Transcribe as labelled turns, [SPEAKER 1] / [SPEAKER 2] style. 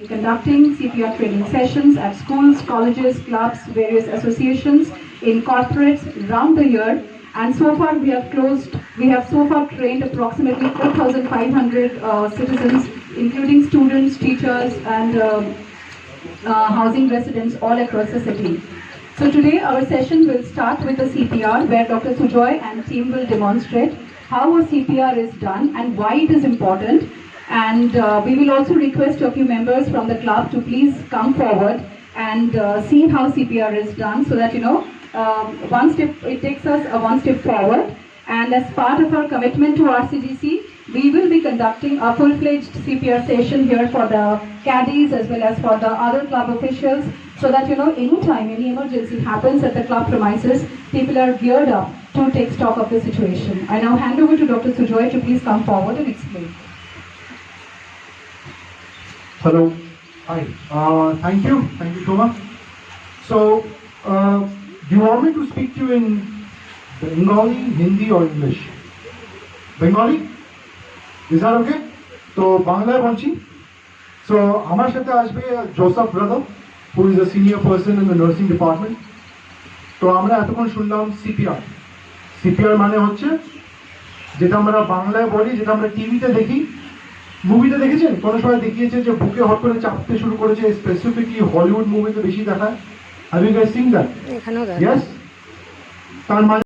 [SPEAKER 1] Conducting CPR training sessions at schools, colleges, clubs, various associations, in corporates around the year. And so far we have so far trained approximately 4,500 citizens, including students, teachers, and housing residents all across the city. So today our session will start with the CPR, where Dr. Sujoy and team will demonstrate how a CPR is done and why it is important. And we will also request a few members from the club to please come forward and see how CPR is done, so that it takes us one step forward. And as part of our commitment to RCGC, we will be conducting a full-fledged CPR session here for the caddies as well as for the other club officials, so that anytime any emergency happens at the club premises, people are geared up to take stock of the situation. I now hand over to Dr. Sujoy to please come forward and explain.
[SPEAKER 2] Hello. Hi. Thank you, Toma. So, do you want me to speak to you in Bengali, Hindi, or English? Bengali? Is that okay? So, Bangla bolchi. So, amar sathe asbe Joseph brother, who is a senior person in the nursing department. তো আমরা এতক্ষণ শুনলাম CPR. CPR মানে হচ্ছে যেটা আমরা বাংলায় বলি, যেটা আমরা টিভিতে দেখি, মুভিতে দেখেছেন, কোনো সময় দেখিয়েছে যে বুকে হট করে চাপতে শুরু করেছে, স্পেসিফিকলি হলিউড মুভিতে বেশি দেখায়। Have you guys seen that? Yes. তার মানে